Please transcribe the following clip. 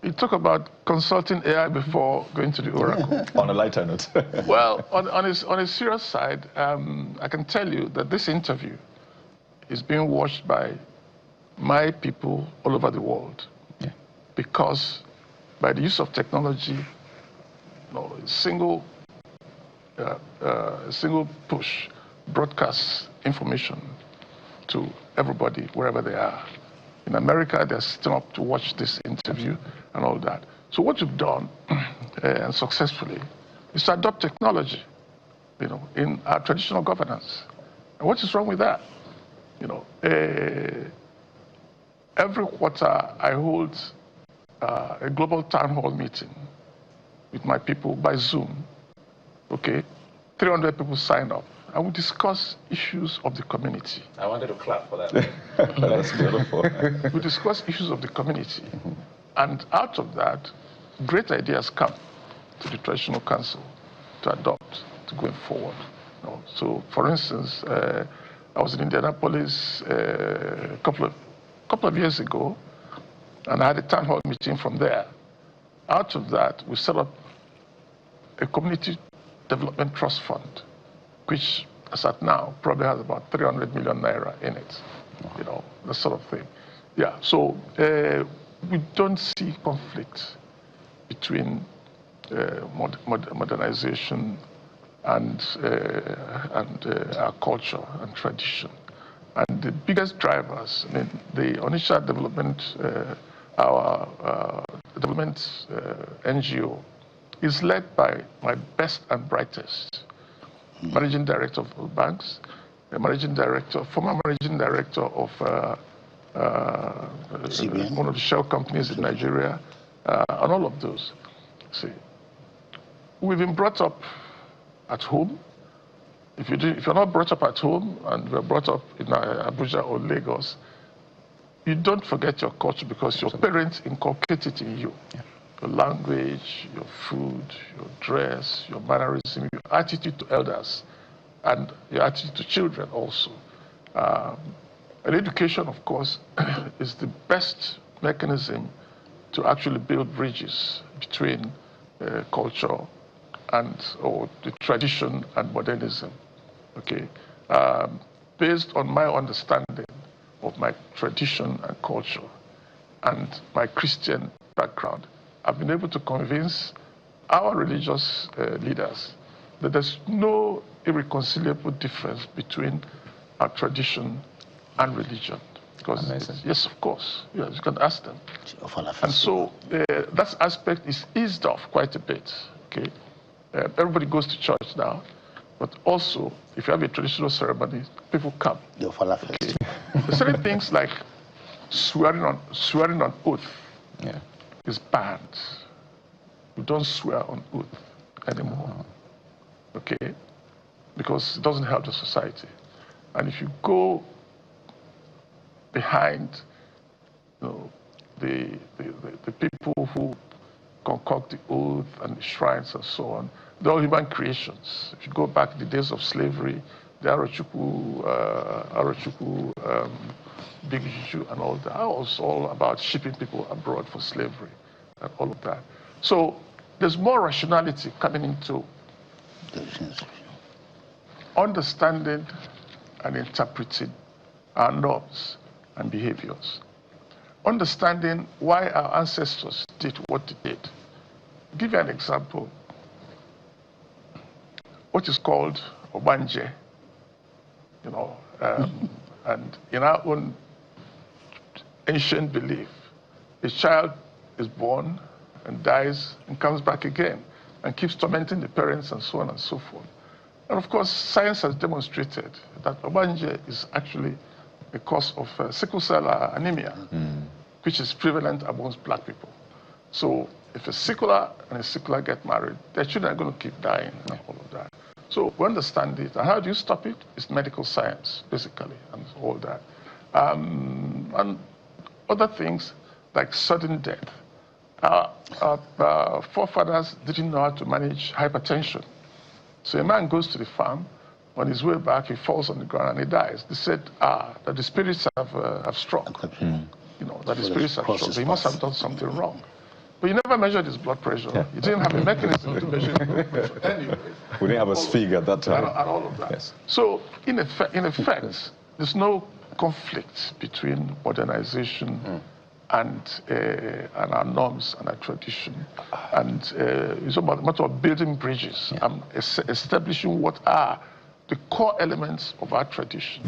you talk about consulting AI before going to the Oracle. On a lighter note. Well, on a serious side, I can tell you that this interview is being watched by my people all over the world. Yeah. Because by the use of technology, a single push broadcasts information to everybody wherever they are. In America, they're sitting up to watch this interview and all that. So what we've done, and successfully, is to adopt technology, in our traditional governance. And what is wrong with that? Every quarter I hold a global town hall meeting with my people by Zoom. Okay, 300 people sign up, and we discuss issues of the community. I wanted to clap for that. That's beautiful. We discuss issues of the community, and out of that, great ideas come to the traditional council to adopt, to going forward. So, for instance, I was in Indianapolis a couple of years ago, and I had a town hall meeting from there. Out of that, we set up a community development trust fund, which, as at now, probably has about 300 million naira in it. That sort of thing. Yeah. So we don't see conflict between modernization and our culture and tradition. And the biggest drivers, the Onitsha development, our development NGO, is led by my best and brightest managing director of all banks, former managing director of one of the shell companies in Nigeria, and all of those. See, we've been brought up at home. If you're not brought up at home and you're brought up in Abuja or Lagos, you don't forget your culture because your parents inculcate it in you. Yeah. Your language, your food, your dress, your mannerism, your attitude to elders, and your attitude to children also. And education, of course, is the best mechanism to actually build bridges between culture or the tradition and modernism. Okay, based on my understanding of my tradition and culture and my Christian background, I've been able to convince our religious leaders that there's no irreconcilable difference between our tradition and religion. Because yes, of course, yes, you can ask them. And so that aspect is eased off quite a bit. Okay, everybody goes to church now, but also if you have a traditional ceremony, people come. Okay. There's certain things like swearing on oath is banned. We don't swear on oath anymore. Okay, because it doesn't help the society. And if you go behind the people who concoct the oath and the shrines and so on, they're all human creations. If you go back to the days of slavery, the Arochukwu, Big Juju and all that was all about shipping people abroad for slavery and all of that. So there's more rationality coming into understanding and interpreting our norms and behaviors. Understanding why our ancestors did what they did. I'll give you an example. What is called Obanje, and in our own ancient belief, a child is born and dies and comes back again and keeps tormenting the parents and so on and so forth. And of course, science has demonstrated that Obanje is actually a cause of sickle cell anemia, which is prevalent amongst black people. So if a sickler and a sickler get married, their children are going to keep dying and all of that. So we understand it. And how do you stop it? It's medical science, basically, and all that. And other things like sudden death. Our forefathers didn't know how to manage hypertension. So a man goes to the farm, on his way back, he falls on the ground and he dies. They said, that the spirits have struck. That the spirits have struck. They must have done something wrong. But you never measured his blood pressure. You didn't have a mechanism to measure his blood pressure anyway. We didn't have a fig at that time. And all of that. Yes. So, in effect, there's no conflict between modernization and our norms and our tradition. And it's about a matter of building bridges and establishing what are the core elements of our tradition.